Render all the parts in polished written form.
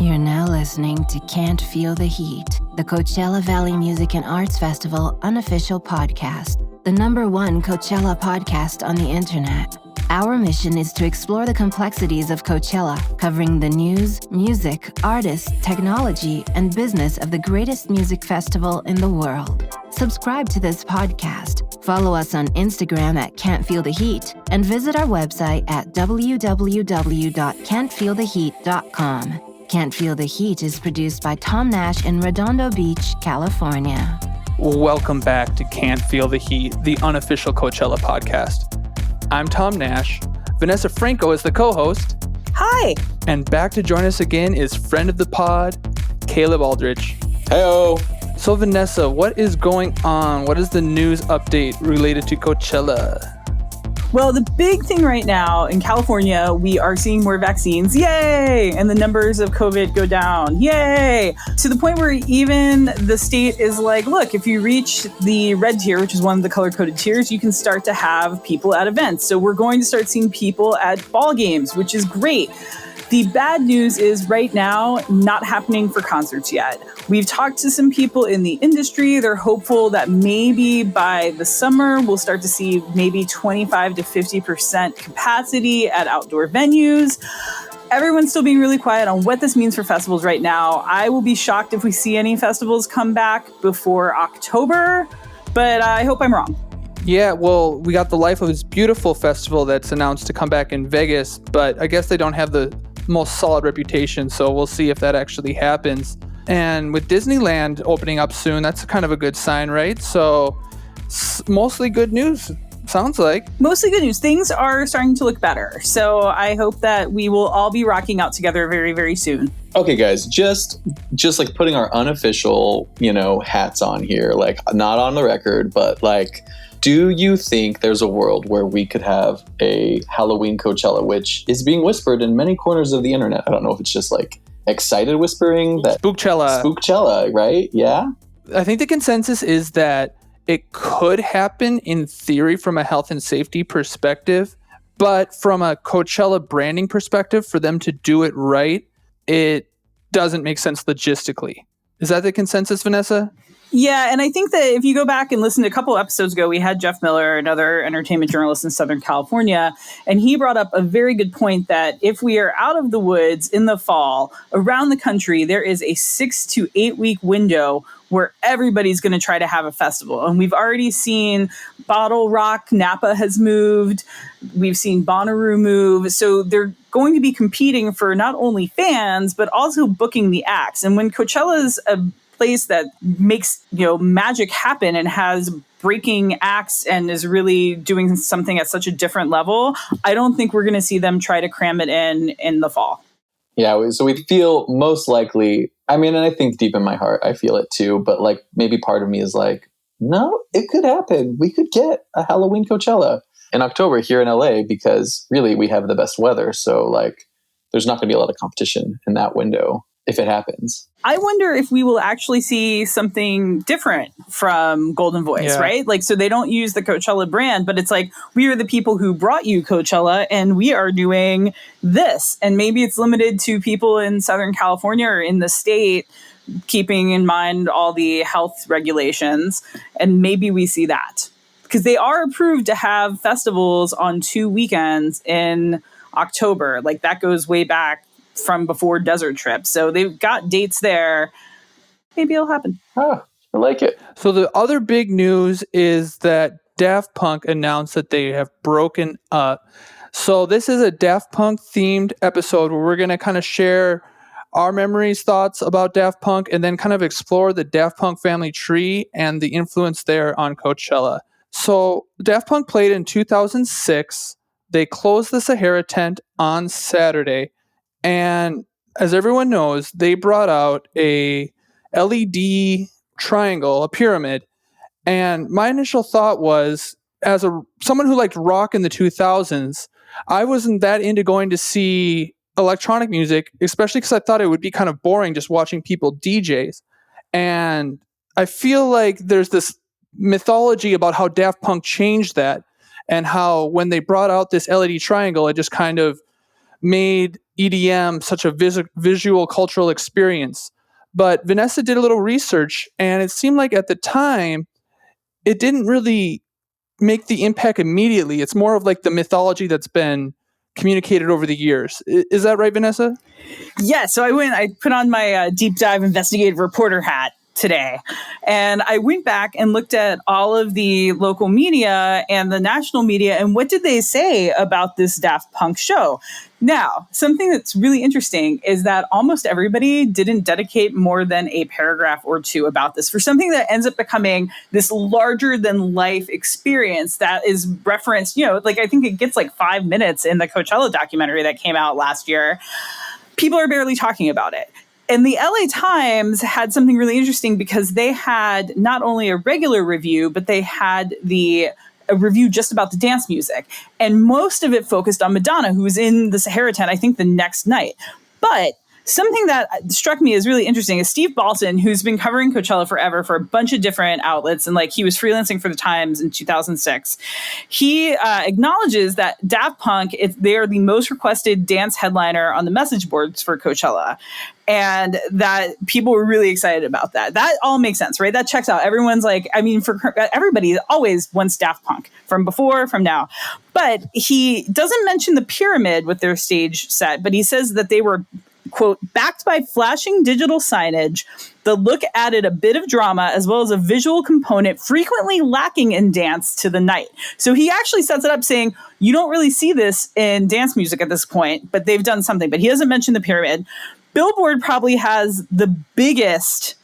You're now listening to Can't Feel the Heat, the Coachella Valley Music and Arts Festival unofficial podcast, the #1 Coachella podcast on the internet. Our mission is to explore the complexities of Coachella, covering the news, music, artists, technology, and business of the greatest music festival in the world. Subscribe to this podcast, follow us on Instagram at Can't Feel the Heat, and visit our website at www.can'tfeeltheheat.com. Can't Feel the Heat is produced by Tom Nash in Redondo Beach, California. Welcome back to Can't Feel the Heat, the unofficial Coachella podcast. I'm Tom Nash. Vanessa Franko is the co-host. Hi. And back to join us again is friend of the pod, Caleb Aldrich. Heyo. So Vanessa, what is going on? What is the news update related to Coachella? Well, the big thing right now in California, we are seeing more vaccines. Yay! And the numbers of COVID go down. Yay! To the point where even the state is like, look, if you reach the red tier, which is one of the color-coded tiers, you can start to have people at events. So we're going to start seeing people at ball games, which is great. The bad news is right now, not happening for concerts yet. We've talked to some people in the industry. They're hopeful that maybe by the summer, we'll start to see maybe 25 to 50% capacity at outdoor venues. Everyone's still being really quiet on what this means for festivals right now. I will be shocked if we see any festivals come back before October, but I hope I'm wrong. Yeah, well, we got the Life of His Beautiful festival that's announced to come back in Vegas, but I guess they don't have the most solid reputation, so we'll see if that actually happens. And with Disneyland opening up soon, that's kind of a good sign, right? So mostly good news, sounds like. Mostly good news. Things are starting to look better. So I hope that we will all be rocking out together very, very soon. Okay, guys, just like putting our unofficial, hats on here, like not on the record, but like, do you think there's a world where we could have a Halloween Coachella, which is being whispered in many corners of the internet? I don't know if it's just like excited whispering. That Spookchella, right? Yeah. I think the consensus is that it could happen in theory from a health and safety perspective, but from a Coachella branding perspective, for them to do it right, it doesn't make sense logistically. Is that the consensus, Vanessa? Yeah, and I think that if you go back and listen to a couple episodes ago, we had Jeff Miller, another entertainment journalist in Southern California, and he brought up a very good point that if we are out of the woods in the fall, around the country, there is a 6 to 8 week window where everybody's going to try to have a festival. And we've already seen Bottle Rock, Napa has moved. We've seen Bonnaroo move. So they're going to be competing for not only fans, but also booking the acts. And when Coachella's a place that makes magic happen and has breaking acts and is really doing something at such a different level, I don't think we're going to see them try to cram it in the fall. Yeah, so we feel most likely, and I think deep in my heart, I feel it too, but like maybe part of me is like, no, it could happen. We could get a Halloween Coachella in October here in LA because really we have the best weather. So like there's not going to be a lot of competition in that window if it happens. I wonder if we will actually see something different from Golden Voice, right? Like, so they don't use the Coachella brand, but it's like, we are the people who brought you Coachella and we are doing this. And maybe it's limited to people in Southern California or in the state, keeping in mind all the health regulations. And maybe we see that because they are approved to have festivals on 2 weekends in October. Like that goes way back from before Desert Trip. So they've got dates there. Maybe it'll happen. Oh, I like it. So the other big news is that Daft Punk announced that they have broken up. So this is a Daft Punk themed episode where we're going to kind of share our memories, thoughts about Daft Punk, and then kind of explore the Daft Punk family tree and the influence there on Coachella. So Daft Punk played in 2006. They closed the Sahara Tent on Saturday. And as everyone knows, they brought out a LED triangle, a pyramid. And my initial thought was, as someone who liked rock in the 2000s, I wasn't that into going to see electronic music, especially because I thought it would be kind of boring just watching people DJs. And I feel like there's this mythology about how Daft Punk changed that and how when they brought out this LED triangle, it just kind of made EDM such a visual cultural experience. But Vanessa did a little research, and it seemed like at the time, it didn't really make the impact immediately. It's more of like the mythology that's been communicated over the years. Is that right, Vanessa? Yeah, so I put on my deep dive investigative reporter hat today, and I went back and looked at all of the local media and the national media, and what did they say about this Daft Punk show? Now, something that's really interesting is that almost everybody didn't dedicate more than a paragraph or two about this for something that ends up becoming this larger than life experience that is referenced, like I think it gets like 5 minutes in the Coachella documentary that came out last year. People are barely talking about it. And the LA Times had something really interesting because they had not only a regular review, but they had a review just about the dance music. And most of it focused on Madonna, who was in the Sahara Tent, I think, the next night. But something that struck me as really interesting is Steve Baltin, who's been covering Coachella forever for a bunch of different outlets, and like he was freelancing for the Times in 2006. He acknowledges that Daft Punk, they are the most requested dance headliner on the message boards for Coachella, and that people were really excited about that. That all makes sense, right? That checks out. Everyone's like, I mean, for everybody always wants Daft Punk from before, from now. But he doesn't mention the Pyramid with their stage set, but he says that they were, quote, backed by flashing digital signage. The look added a bit of drama as well as a visual component frequently lacking in dance to the night. So he actually sets it up saying, you don't really see this in dance music at this point, but they've done something. But he doesn't mention the Pyramid. Billboard probably has the biggest,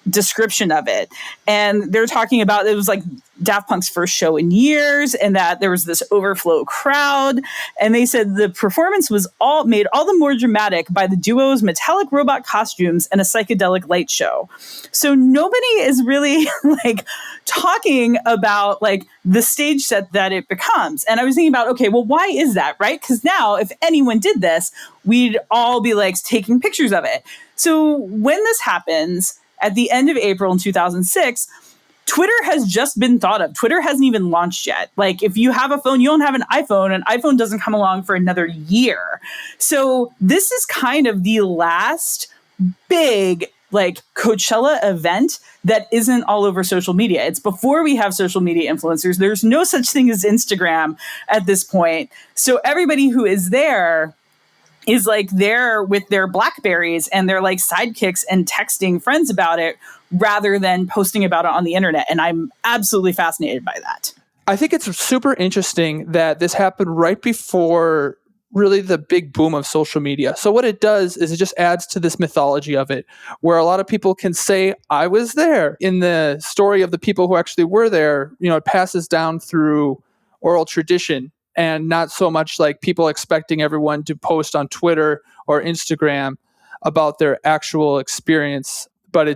description of it. And they're talking about, it was like Daft Punk's first show in years, and that there was this overflow crowd. And they said the performance was made all the more dramatic by the duo's metallic robot costumes and a psychedelic light show. So nobody is really talking about the stage set that it becomes. And I was thinking about, okay, well, why is that, right? Because now if anyone did this, we'd all be taking pictures of it. So when this happens, at the end of April in 2006, Twitter has just been thought of. Twitter hasn't even launched yet. If you have a phone, you don't have an iPhone doesn't come along for another year. So this is kind of the last big Coachella event that isn't all over social media. It's before we have social media influencers. There's no such thing as Instagram at this point. So everybody who is there is there with their Blackberries and their sidekicks and texting friends about it rather than posting about it on the internet. And I'm absolutely fascinated by that. I think it's super interesting that this happened right before really the big boom of social media. So what it does is it just adds to this mythology of it, where a lot of people can say, I was there. In the story of the people who actually were there, it passes down through oral tradition, and not so much people expecting everyone to post on Twitter or Instagram about their actual experience. But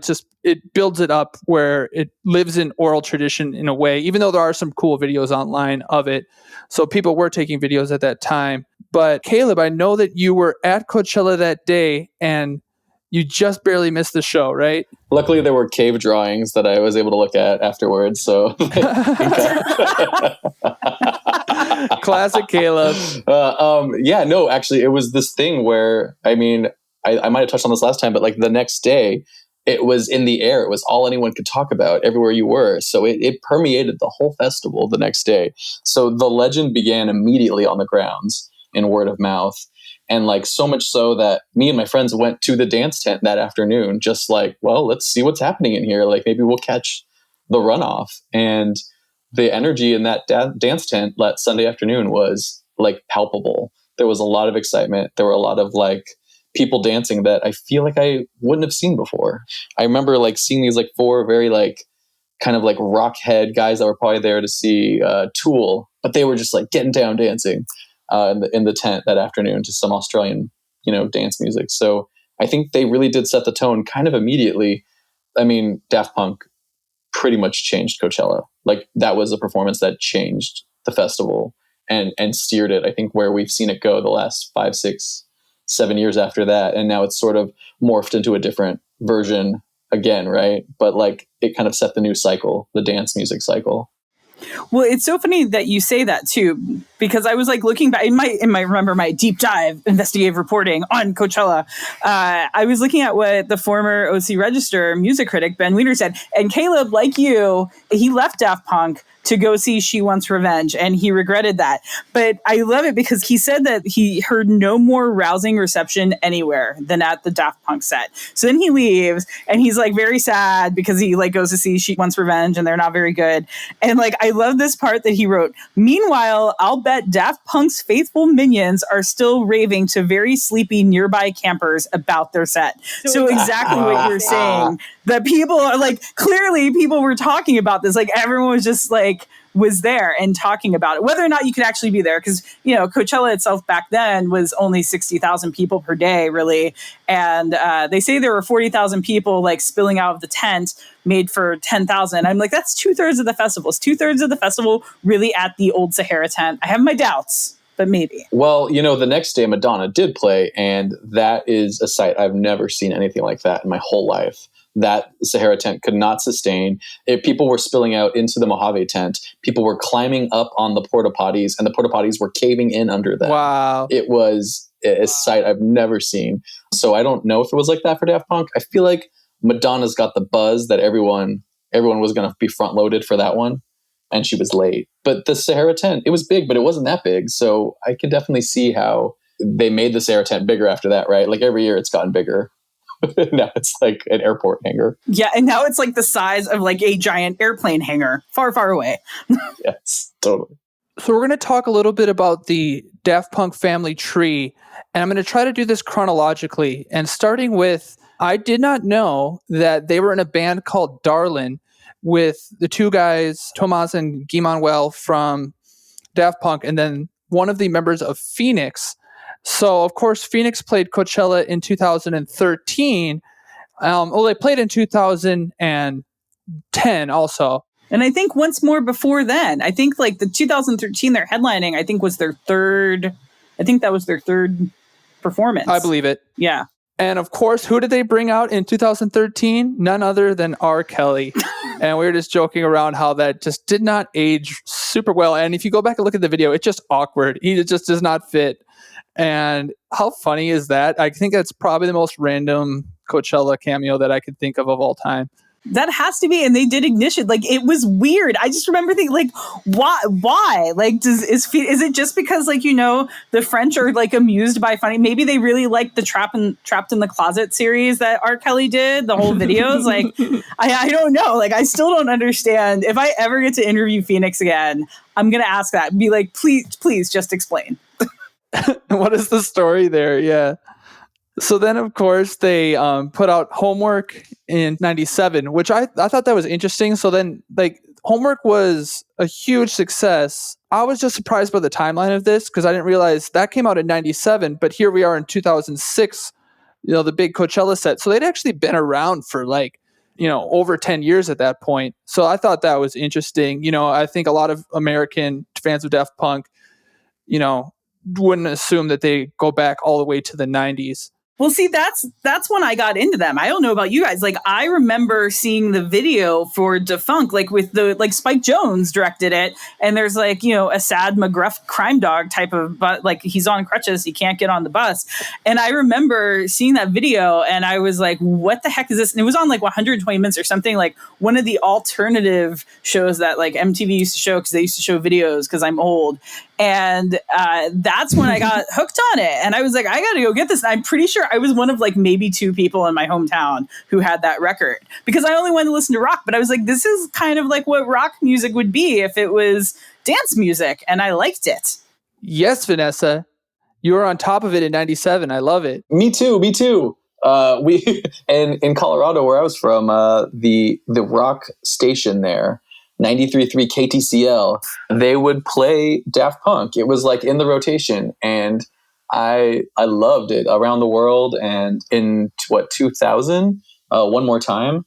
it builds it up where it lives in oral tradition in a way, even though there are some cool videos online of it. So people were taking videos at that time. But Caleb, I know that you were at Coachella that day and you just barely missed the show, right? Luckily, there were cave drawings that I was able to look at afterwards. So, classic Caleb. Actually, it was this thing where, I might have touched on this last time, but the next day, it was in the air. It was all anyone could talk about everywhere you were. So it permeated the whole festival the next day. So the legend began immediately on the grounds in word of mouth. And so much so that me and my friends went to the dance tent that afternoon, just well, let's see what's happening in here. Maybe we'll catch the runoff. And the energy in that dance tent that Sunday afternoon was palpable. There was a lot of excitement. There were a lot of people dancing that I feel I wouldn't have seen before. I remember seeing these 4 very kind of rock head guys that were probably there to see Tool, but they were just getting down dancing in the tent that afternoon to some Australian, dance music. So I think they really did set the tone kind of immediately. Daft Punk pretty much changed Coachella. That was a performance that changed the festival and steered it, I think, where we've seen it go the last 5, 6, 7 years after that. And now it's sort of morphed into a different version again, right? But it kind of set the new cycle, the dance music cycle. Well, it's so funny that you say that too, because I was like looking back in my remember my deep dive investigative reporting on Coachella. I was looking at what the former OC Register music critic Ben Weiner said, and Caleb, like you, he left Daft Punk to go see She Wants Revenge, and he regretted that. But I love it because he said that he heard no more rousing reception anywhere than at the Daft Punk set. So then he leaves, and he's like very sad because he like goes to see She Wants Revenge, and they're not very good. And like I love this part that he wrote. Meanwhile, I'll bet Daft Punk's faithful minions are still raving to very sleepy nearby campers about their set. So exactly what you're saying. That people are like, clearly people were talking about this. Like everyone was just like, was there and talking about it, whether or not you could actually be there. Because, you know, Coachella itself back then was only 60,000 people per day, really. And they say there were 40,000 people like spilling out of the tent made for 10,000. I'm like, that's 2/3 of the festival. Is 2/3 of the festival really at the old Sahara Tent? I have my doubts, but maybe. Well, you know, the next day Madonna did play, and that is a sight. I've never seen anything like that in my whole life. That Sahara Tent could not sustain. People were spilling out into the Mojave tent. People were climbing up on the porta potties, and the porta potties were caving in under them. Wow. It was a sight I've never seen. So I don't know if it was like that for Daft Punk. I feel like Madonna's got the buzz that everyone was going to be front loaded for that one, and she was late. But the Sahara Tent, it was big, but it wasn't that big. So I can definitely see how they made the Sahara Tent bigger after that, right? Like every year it's gotten bigger. Now it's like an airport hangar. Yeah, and now it's like the size of like a giant airplane hangar, far, far away. Yes, totally. So we're going to talk a little bit about the Daft Punk family tree, and I'm going to try to do this chronologically. And starting with, I did not know that they were in a band called Darlin with the two guys, Thomas and Guy Manuel from Daft Punk, and then one of the members of Phoenix. So, of course, Phoenix played Coachella in 2013. They played in 2010 also. And I think once more before then. I think like the 2013, their headlining, I think was their third. I think that was their third performance. I believe it. Yeah. And of course, who did they bring out in 2013? None other than R. Kelly. And we were just joking around how that just did not age super well. And if you go back and look at the video, it's just awkward. He just does not fit. And how funny is that? I think that's probably the most random Coachella cameo that I could think of all time. That has to be. And they did Ignition. Like, it was weird. I just remember thinking, like, why? Like, is it just because, like, you know, the French are, like, amused by funny? Maybe they really like the Trapped in the Closet series that R. Kelly did, the whole videos. Like, I don't know. Like, I still don't understand. If I ever get to interview Phoenix again, I'm going to ask that. Be like, please just explain. What is the story there? Yeah. So then, of course, they put out Homework in 97, which I thought that was interesting. So then, like, Homework was a huge success. I was just surprised by the timeline of this because I didn't realize that came out in 97, but here we are in 2006, you know, the big Coachella set. So they'd actually been around for like, you know, over 10 years at that point. So I thought that was interesting. You know, I think a lot of American fans of Daft Punk, you know, wouldn't assume that they go back all the way to the 90s. Well, see, that's when I got into them. I don't know about you guys. Like, I remember seeing the video for Defunct, like with the, like Spike Jonze directed it. And there's like, you know, a sad McGruff crime dog type of, but like he's on crutches. He can't get on the bus. And I remember seeing that video and I was like, what the heck is this? And it was on like 120 minutes or something, like one of the alternative shows that like MTV used to show because they used to show videos because I'm old. And that's when I got hooked on it. And I was like, I got to go get this. And I'm pretty sure I was one of like maybe 2 people in my hometown who had that record because I only wanted to listen to rock. But I was like, this is kind of like what rock music would be if it was dance music. And I liked it. Yes, Vanessa. You were on top of it in 97. I love it. Me too. We and in Colorado, where I was from, the rock station there, 93.3 KTCL, they would play Daft Punk. It was like in the rotation, and I loved it. Around the World, and in 2000, One More Time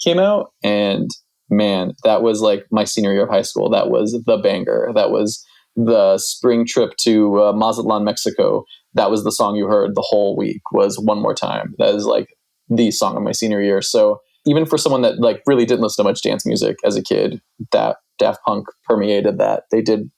came out, and man, that was like my senior year of high school. That was the banger. That was the spring trip to Mazatlan, Mexico. That was the song you heard the whole week, was One More Time. That is like the song of my senior year. So even for someone that like really didn't listen to much dance music as a kid, that Daft Punk permeated that. They did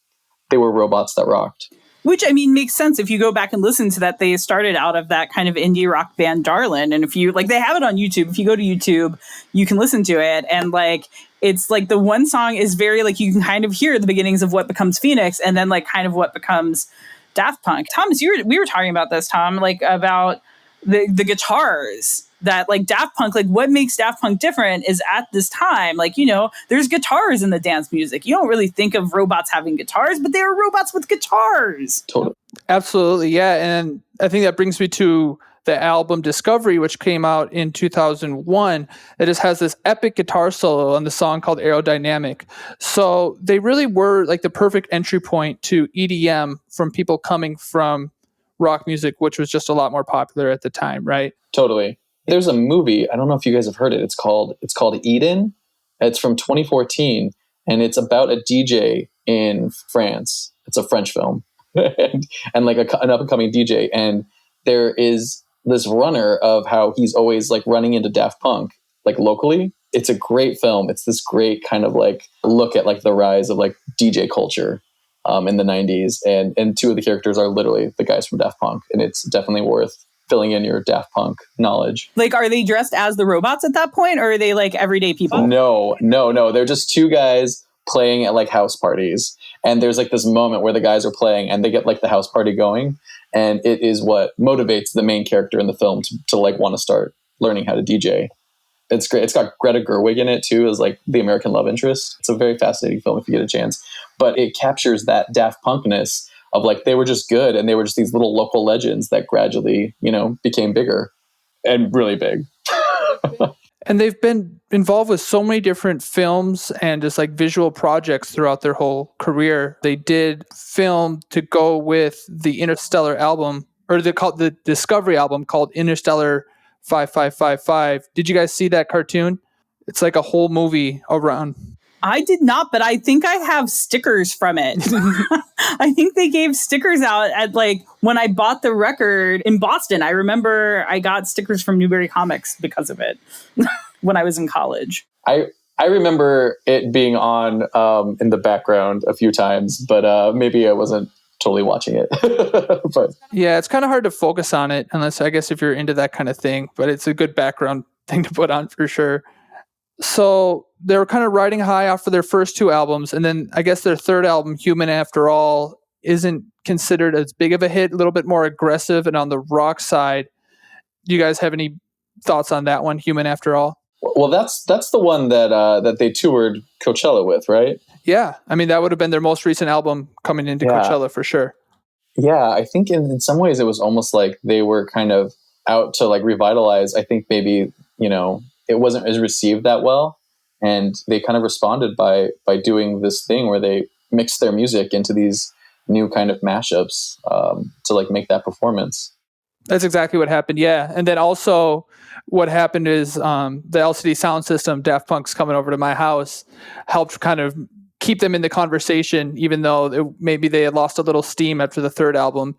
they were robots that rocked. Which, I mean, makes sense. If you go back and listen to that, they started out of that kind of indie rock band, Darlin'. And if you, like, they have it on YouTube. If you go to YouTube, you can listen to it. And, like, it's like the one song is very, like, you can kind of hear the beginnings of what becomes Phoenix and then, like, kind of what becomes Daft Punk. Thomas, we were talking about this, Tom, like, about the guitars. That, like, Daft Punk, like, what makes Daft Punk different is at this time, like, you know, there's guitars in the dance music. You don't really think of robots having guitars, but they are robots with guitars. Totally. Absolutely, yeah. And I think that brings me to the album Discovery, which came out in 2001. It just has this epic guitar solo on the song called Aerodynamic. So they really were, like, the perfect entry point to EDM from people coming from rock music, which was just a lot more popular at the time, right? Totally. There's a movie, I don't know if you guys have heard it. It's called Eden. It's from 2014, and it's about a DJ in France. It's a French film, and like an up-and-coming DJ. And there is this runner of how he's always, like, running into Daft Punk, like, locally. It's a great film. It's this great kind of, like, look at, like, the rise of, like, DJ culture in the 90s. And two of the characters are literally the guys from Daft Punk, and it's definitely worth filling in your Daft Punk knowledge. Like, are they dressed as the robots at that point, or are they, like, everyday people? No. They're just two guys playing at, like, house parties. And there's, like, this moment where the guys are playing and they get, like, the house party going. And it is what motivates the main character in the film to like, want to start learning how to DJ. It's great. It's got Greta Gerwig in it, too, as, like, the American love interest. It's a very fascinating film if you get a chance. But it captures that Daft Punkness of, like, they were just good, and they were just these little local legends that gradually, you know, became bigger and really big. And they've been involved with so many different films and just, like, visual projects throughout their whole career. They did film to go with the Interstellar album, or they called the Discovery album called Interstellar 5555. Did you guys see that cartoon? It's like a whole movie around. I did not, but I think I have stickers from it. I think they gave stickers out at, like, when I bought the record in Boston. I remember I got stickers from Newberry Comics because of it when I was in college. I remember it being on in the background a few times, but maybe I wasn't totally watching it. But yeah, it's kind of hard to focus on it unless, I guess, if you're into that kind of thing, but it's a good background thing to put on for sure. So they were kind of riding high off of their first two albums, and then I guess their third album, Human After All, isn't considered as big of a hit, a little bit more aggressive and on the rock side. Do you guys have any thoughts on that one, Human After All? Well, that's the one that they toured Coachella with, right? Yeah, I mean, that would have been their most recent album coming into Coachella for sure. Yeah, I think in some ways it was almost like they were kind of out to, like, revitalize. I think maybe, you know, it wasn't as received that well, and they kind of responded by doing this thing where they mixed their music into these new kind of mashups to, like, make that performance. That's exactly what happened, yeah. And then also what happened is the LCD sound system, Daft Punk's Coming Over to My House, helped kind of keep them in the conversation, even though maybe they had lost a little steam after the third album,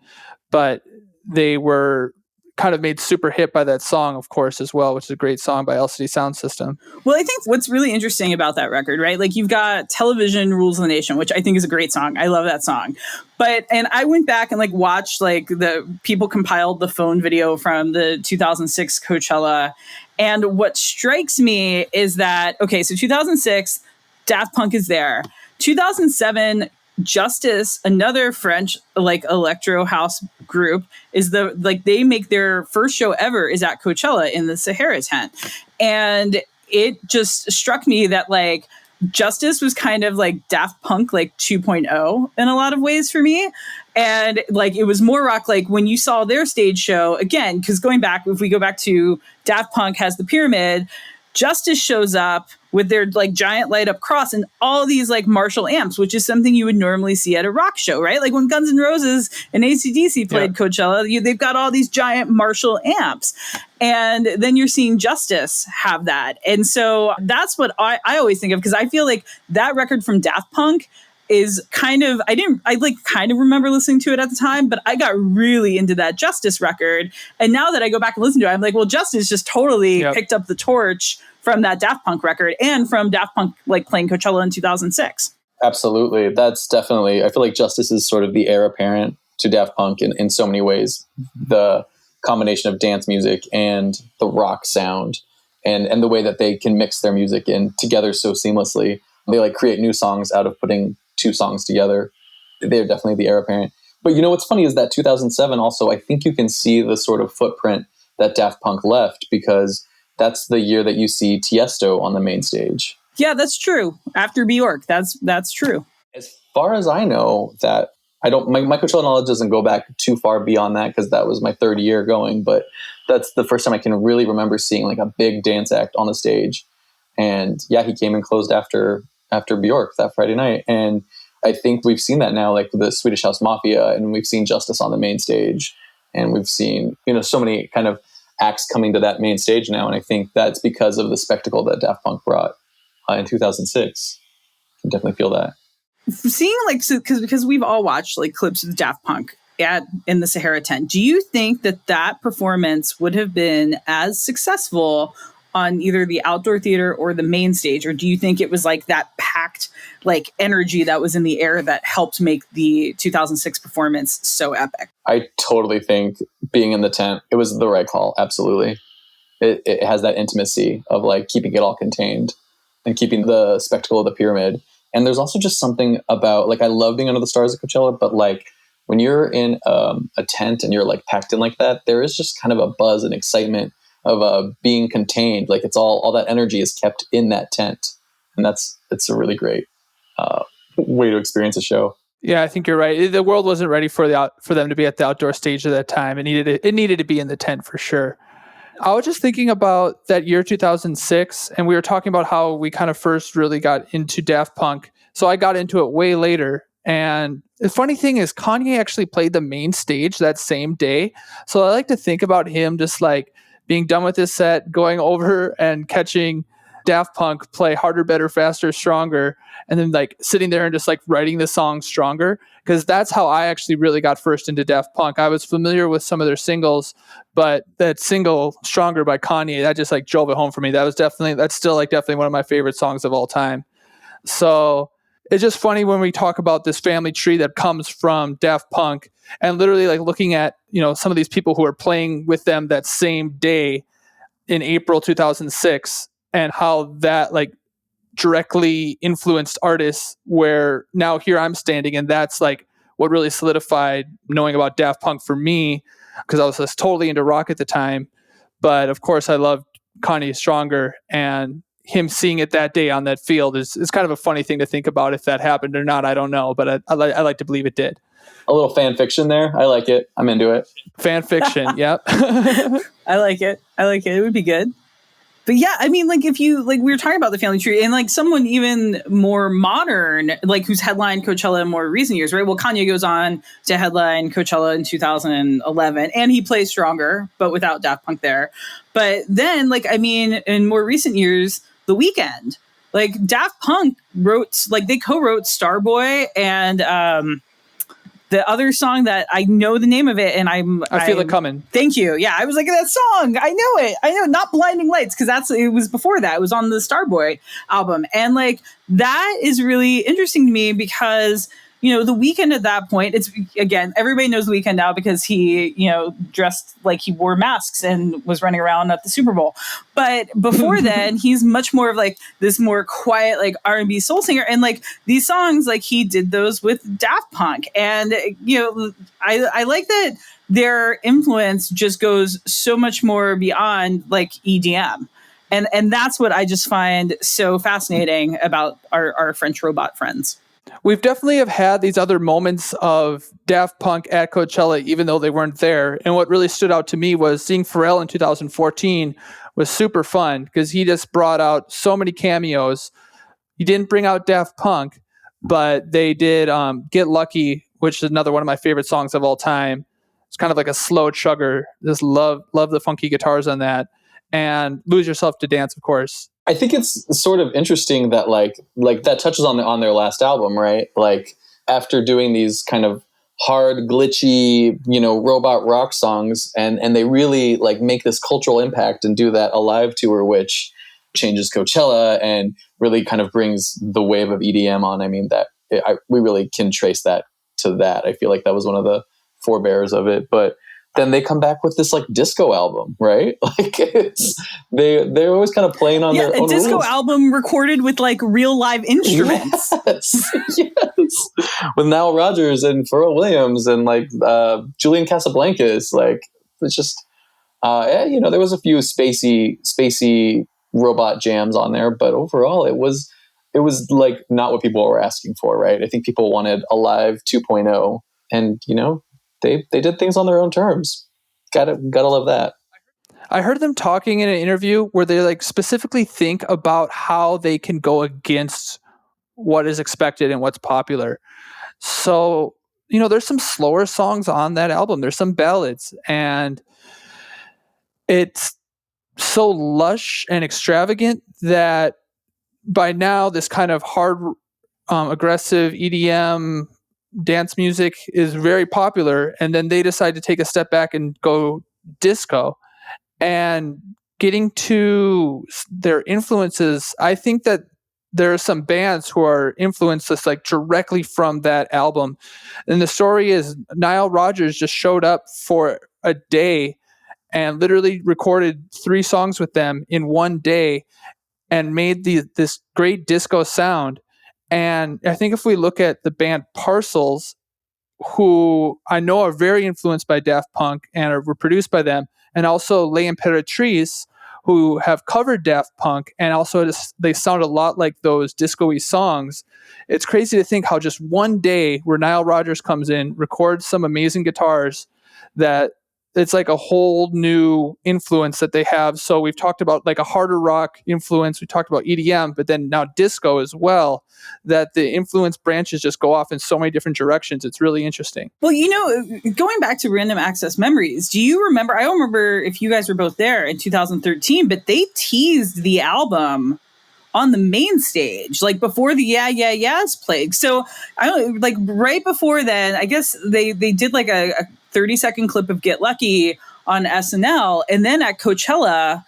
but they were kind of made super hit by that song, of course, as well, which is a great song by LCD Sound System. Well, I think what's really interesting about that record, right? Like, you've got Television Rules the Nation, which I think is a great song. I love that song. And I went back and, like, watched, like, the people compiled the phone video from the 2006 Coachella. And what strikes me is that, okay, so 2006, Daft Punk is there. 2007, Justice, another French, like, electro house group, is they make their first show ever is at Coachella in the Sahara Tent. And it just struck me that, like, Justice was kind of like Daft Punk, like, 2.0 in a lot of ways for me. And, like, it was more rock. Like, when you saw their stage show, again, because going back, if we go back to Daft Punk has the pyramid, Justice shows up with their, like, giant light up cross and all these, like, Marshall amps, which is something you would normally see at a rock show, right? Like, when Guns N' Roses and AC/DC played Coachella, they've got all these giant Marshall amps. And then you're seeing Justice have that. And so that's what I always think of, because I feel like that record from Daft Punk is kind of, I kind of remember listening to it at the time, but I got really into that Justice record. And now that I go back and listen to it, I'm like, well, Justice just totally picked up the torch from that Daft Punk record and from Daft Punk, like, playing Coachella in 2006. Absolutely. That's definitely, I feel like Justice is sort of the heir apparent to Daft Punk in so many ways. The combination of dance music and the rock sound and the way that they can mix their music in together so seamlessly. They like create new songs out of putting two songs together. They're definitely the heir apparent. But you know what's funny is that 2007 also, I think you can see the sort of footprint that Daft Punk left, because that's the year that you see Tiesto on the main stage. Yeah, that's true. After Bjork, that's true. As far as I know, that I don't, my Coachella knowledge doesn't go back too far beyond that, because that was my third year going, but that's the first time I can really remember seeing like a big dance act on the stage. And yeah, he came and closed after Bjork that Friday night. And I think we've seen that now, like the Swedish House Mafia, and we've seen Justice on the main stage, and we've seen, so many kind of acts coming to that main stage now. And I think that's because of the spectacle that Daft Punk brought in 2006. I can definitely feel that. Seeing because we've all watched like clips of Daft Punk in the Sahara Tent. Do you think that performance would have been as successful on either the outdoor theater or the main stage? Or do you think it was like that packed like energy that was in the air that helped make the 2006 performance so epic? I totally think being in the tent, it was the right call. Absolutely. It has that intimacy of like keeping it all contained and keeping the spectacle of the pyramid. And there's also just something about, like, I love being under the stars at Coachella, but like when you're in a tent and you're like packed in like that, there is just kind of a buzz and excitement of being contained. Like it's all that energy is kept in that tent. And it's a really great way to experience a show. Yeah, I think you're right. The world wasn't ready for them to be at the outdoor stage at that time. It needed to be in the tent for sure. I was just thinking about that year 2006, and we were talking about how we kind of first really got into Daft Punk. So I got into it way later. And the funny thing is, Kanye actually played the main stage that same day. So I like to think about him just like being done with his set, going over and catching Daft Punk play Harder, Better, Faster, Stronger, and then like sitting there and just like writing the song Stronger, because that's how I actually really got first into Daft Punk. I was familiar with some of their singles, but that single Stronger by Kanye, that just like drove it home for me. That's still like definitely one of my favorite songs of all time. So it's just funny when we talk about this family tree that comes from Daft Punk, and literally like looking at, some of these people who are playing with them that same day in April 2006, and how that like directly influenced artists, where now here I'm standing, and that's like what really solidified knowing about Daft Punk for me, because I was just totally into rock at the time. But of course I loved Kanye Stronger, and him seeing it that day on that field is kind of a funny thing to think about. If that happened or not, I don't know, but I like to believe it did. A little fan fiction there. I like it. I'm into it. Fan fiction. Yep. I like it. It would be good. But yeah, I mean, like if you like, we were talking about the family tree, and like someone even more modern, like who's headlined Coachella in more recent years, right? Well, Kanye goes on to headline Coachella in 2011, and he plays Stronger, but without Daft Punk there. But then, like, I mean, in more recent years, The Weeknd, like Daft Punk they co-wrote Starboy and the other song that I know the name of it, and I feel it coming. Thank you. Yeah, I was like, that song, I know it. I know, not Blinding Lights, because it was before that. It was on the Starboy album, and like that is really interesting to me because The Weeknd at that point, it's again, everybody knows The Weeknd now because he dressed like he wore masks and was running around at the Super Bowl. But before then, he's much more of like this more quiet like R&B soul singer, and like these songs, like he did those with Daft Punk, and I like that their influence just goes so much more beyond like EDM. And that's what I just find so fascinating about our French robot friends. We've definitely have had these other moments of Daft Punk at Coachella, even though they weren't there. And what really stood out to me was seeing Pharrell in 2014 was super fun, because he just brought out so many cameos. He didn't bring out Daft Punk, but they did Get Lucky, which is another one of my favorite songs of all time. It's kind of like a slow chugger. Just love the funky guitars on that. And Lose Yourself to Dance, of course. I think it's sort of interesting that like that touches on their last album, right? Like after doing these kind of hard, glitchy, robot rock songs, and they really like make this cultural impact and do that Alive tour, which changes Coachella and really kind of brings the wave of EDM on. I mean, we really can trace that to that. I feel like that was one of the forebears of it. But then they come back with this like disco album, right? Like they're always kind of playing on their own a disco rules. album recorded with like real live instruments. Yes. With Nile Rodgers and Pharrell Williams and like Julian Casablancas. Like it's just there was a few spacey robot jams on there, but overall it was like not what people were asking for, right? I think people wanted a live 2.0, and they did things on their own terms. Gotta love that. I heard them talking in an interview where they like specifically think about how they can go against what is expected and what's popular. So, there's some slower songs on that album. There's some ballads, and it's so lush and extravagant that by now this kind of hard, aggressive EDM dance music is very popular. And then they decide to take a step back and go disco. And getting to their influences, I think that there are some bands who are influenced just like directly from that album. And the story is Nile Rodgers just showed up for a day and literally recorded 3 songs with them in one day and made this great disco sound. And I think if we look at the band Parcels, who I know are very influenced by Daft Punk and were produced by them, and also L'Imperatrice, who have covered Daft Punk, and also they sound a lot like those disco-y songs. It's crazy to think how just one day where Nile Rodgers comes in, records some amazing guitars, that it's like a whole new influence that they have. So we've talked about like a harder rock influence. We talked about EDM, but then now disco as well, that the influence branches just go off in so many different directions. It's really interesting. Well, going back to Random Access Memories, do you remember, I don't remember if you guys were both there in 2013, but they teased the album on the main stage, like before the Yeah Yeah Yeahs played. So I don't like right before then, I guess they did like a 30-second clip of Get Lucky on SNL. And then at Coachella,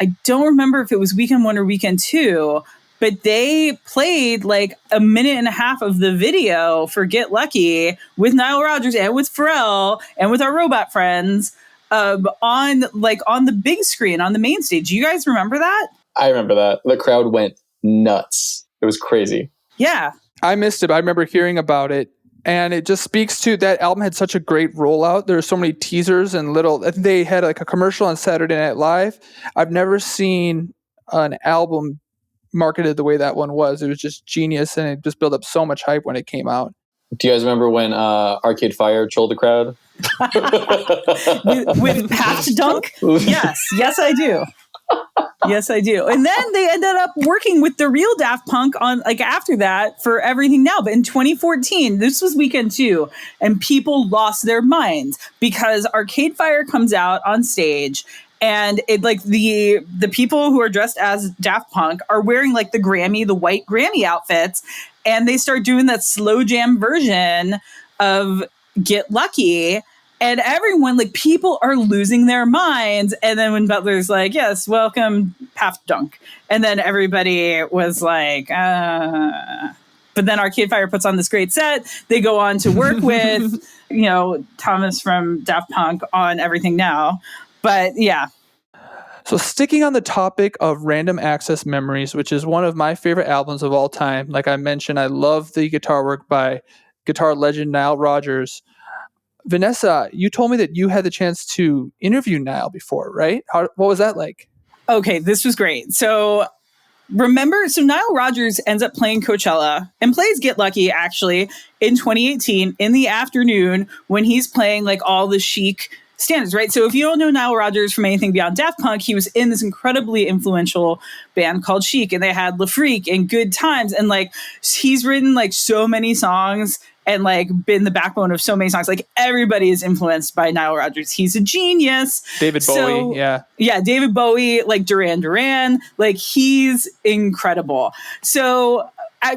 I don't remember if it was Weekend 1 or Weekend 2, but they played like a minute and a half of the video for Get Lucky with Nile Rodgers and with Pharrell and with our robot friends on the big screen on the main stage. Do you guys remember that? I remember that. The crowd went nuts. It was crazy. Yeah. I missed it. I remember hearing about it. And it just speaks to that album had such a great rollout. There were so many teasers and they had like a commercial on Saturday Night Live. I've never seen an album marketed the way that one was. It was just genius, and it just built up so much hype when it came out. Do you guys remember when Arcade Fire trolled the crowd? with Paft Dunk? Yes, I do. Yes, I do. And then they ended up working with the real Daft Punk on like after that for Everything Now. But in 2014, this was Weekend 2, and people lost their minds because Arcade Fire comes out on stage, and it like the people who are dressed as Daft Punk are wearing like the white Grammy outfits, and they start doing that slow jam version of Get Lucky. And everyone, like, people are losing their minds. And then when Butler's like, yes, welcome, Paft Dunk. And then everybody was like, But then Arcade Fire puts on this great set. They go on to work with, Thomas from Daft Punk on Everything Now. But yeah. So sticking on the topic of Random Access Memories, which is one of my favorite albums of all time. Like I mentioned, I love the guitar work by guitar legend Nile Rodgers. Vanessa, you told me that you had the chance to interview Nile before, right? What was that like? Okay, this was great. So Nile Rodgers ends up playing Coachella and plays Get Lucky actually in 2018 in the afternoon when he's playing like all the chic standards, right? So if you don't know Nile Rodgers from anything beyond Daft Punk, he was in this incredibly influential band called Chic, and they had Le Freak and Good Times, and like he's written like so many songs and like been the backbone of so many songs. Like everybody is influenced by Nile Rodgers. He's a genius. David Bowie, yeah. Yeah, David Bowie, like Duran Duran, like he's incredible. So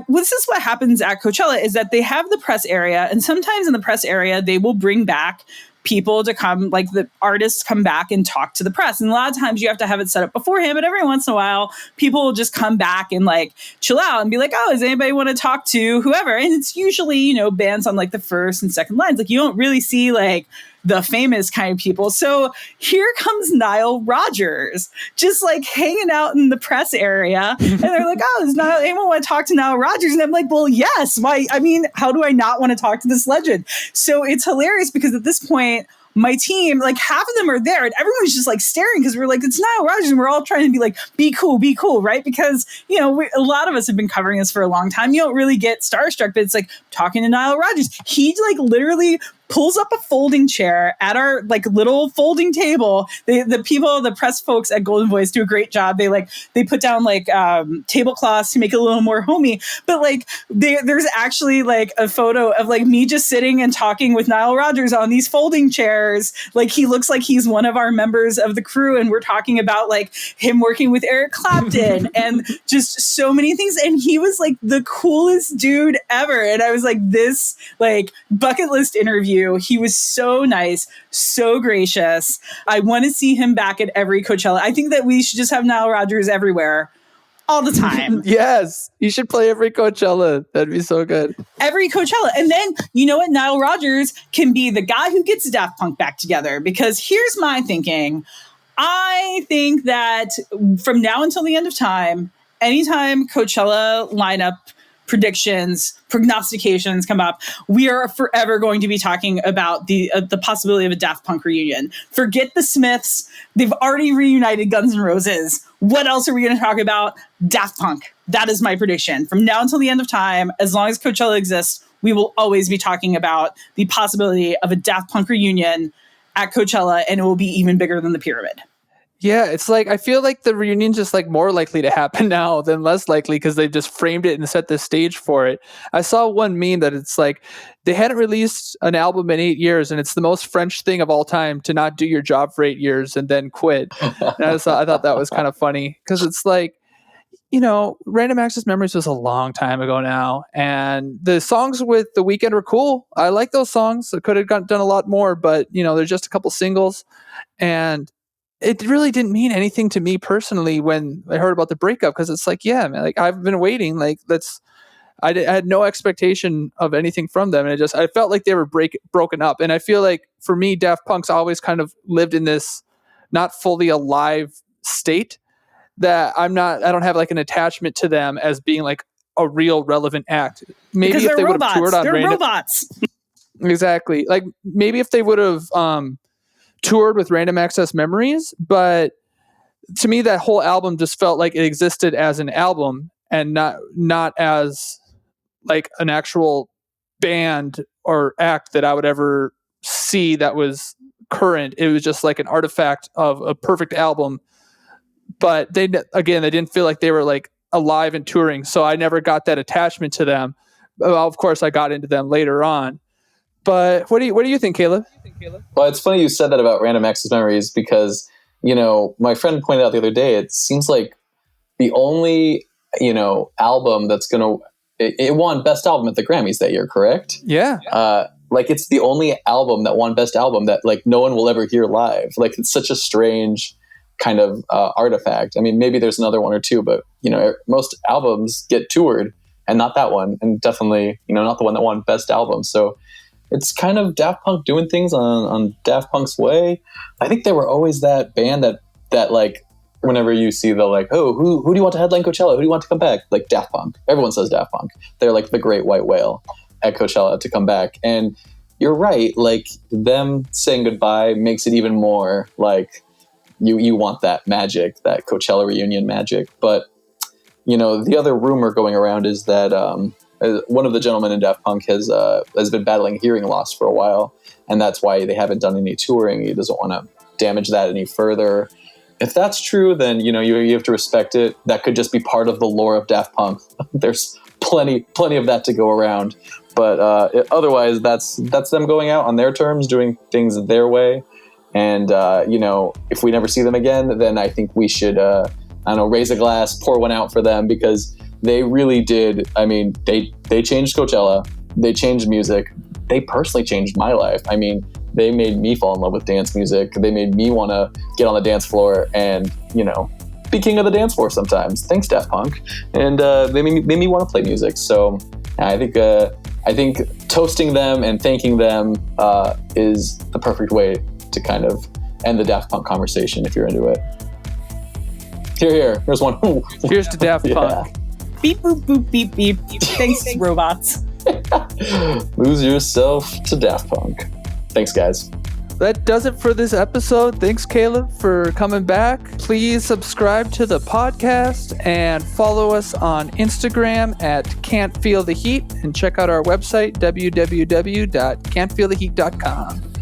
this is what happens at Coachella is that they have the press area, and sometimes in the press area, they will bring back people to come, like the artists come back and talk to the press. And a lot of times you have to have it set up beforehand, but every once in a while, people will just come back and like chill out and be like, oh, does anybody want to talk to whoever? And it's usually, you know, bands on like the first and second lines. Like you don't really see like the famous kind of people. So here comes Nile Rodgers, just like hanging out in the press area. And they're like, oh, does anyone want to talk to Nile Rodgers? And I'm like, well, yes. Why? I mean, how do I not want to talk to this legend? So it's hilarious because at this point, my team, like half of them are there and everyone's just like staring because we're like, it's Nile Rodgers. And we're all trying to be like, be cool, right? Because, you know, a lot of us have been covering this for a long time. You don't really get starstruck, but it's like talking to Nile Rodgers. He like literally pulls up a folding chair at our like little folding table. The people, the press folks at Golden Voice do a great job. They put down like tablecloths to make it a little more homey. But like there's actually like a photo of like me just sitting and talking with Nile Rodgers on these folding chairs. Like he looks like he's one of our members of the crew, and we're talking about like him working with Eric Clapton and just so many things. And he was like the coolest dude ever. And I was like, this like bucket list interview. He was so nice, so gracious. I want to see him back at every Coachella. I think that we should just have Nile Rodgers everywhere all the time. Yes, you should play every Coachella. That'd be so good. Every Coachella. And then, you know what? Nile Rodgers can be the guy who gets Daft Punk back together. Because here's my thinking. I think that from now until the end of time, anytime Coachella lineup predictions, prognostications come up, we are forever going to be talking about the possibility of a Daft Punk reunion. Forget the Smiths. They've already reunited Guns N' Roses. What else are we going to talk about? Daft Punk. That is my prediction. From now until the end of time, as long as Coachella exists, we will always be talking about the possibility of a Daft Punk reunion at Coachella, and it will be even bigger than the Pyramid. Yeah, it's like I feel like the reunion's just like more likely to happen now than less likely because they've just framed it and set the stage for it. I saw one meme that it's like they hadn't released an album in 8 years, and it's the most French thing of all time to not do your job for 8 years and then quit. And I thought that was kind of funny because it's like, you know, Random Access Memories was a long time ago now, and the songs with The Weeknd were cool. I like those songs. It could have done a lot more, but you know, they're just a couple singles, and it really didn't mean anything to me personally when I heard about the breakup, because it's like, yeah, man, like I've been waiting, like I had no expectation of anything from them, and I felt like they were broken up. And I feel like for me, Daft Punk's always kind of lived in this not fully alive state that I don't have like an attachment to them as being like a real relevant act. Maybe because if they would have toured on they're robots. Exactly. Like maybe if they would have toured with Random Access Memories, but to me that whole album just felt like it existed as an album and not as like an actual band or act that I would ever see that was current. It was just like an artifact of a perfect album, but they didn't feel like they were like alive and touring, so I never got that attachment to them. Well, of course I got into them later on. But what do you think, Caleb? Well, it's funny you said that about Random Access Memories because, you know, my friend pointed out the other day, it seems like the only, you know, album that's it won Best Album at the Grammys that year, correct? Yeah. Like it's the only album that won Best Album that like no one will ever hear live. Like it's such a strange kind of artifact. I mean, maybe there's another one or two, but you know, most albums get toured and not that one. And definitely, you know, not the one that won Best Album. So it's kind of Daft Punk doing things on Daft Punk's way. I think they were always that band that like, whenever you see the like, oh, who do you want to headline Coachella? Who do you want to come back? Like Daft Punk. Everyone says Daft Punk. They're like the great white whale at Coachella to come back. And you're right. Like them saying goodbye makes it even more like you want that magic, that Coachella reunion magic. But, you know, the other rumor going around is that one of the gentlemen in Daft Punk has been battling hearing loss for a while, and that's why they haven't done any touring. He doesn't want to damage that any further. If that's true, then you know you have to respect it. That could just be part of the lore of Daft Punk. There's plenty of that to go around. But otherwise, that's them going out on their terms, doing things their way. And you know, if we never see them again, then I think we should raise a glass, pour one out for them, because they really did. I mean, they changed Coachella. They changed music. They personally changed my life. I mean, They made me fall in love with dance music. They made me want to get on the dance floor and, you know, be king of the dance floor sometimes. Thanks, Daft Punk. And they made me want to play music. So I think toasting them and thanking them is the perfect way to kind of end the Daft Punk conversation if you're into it. Here's one. Here's to Daft Punk. Beep, boop, boop, beep, beep. Thanks, robots. Lose yourself to Daft Punk. Thanks, guys. That does it for this episode. Thanks, Caleb, for coming back. Please subscribe to the podcast and follow us on Instagram at Can't Feel the Heat, and check out our website, www.can'tfeeltheheat.com.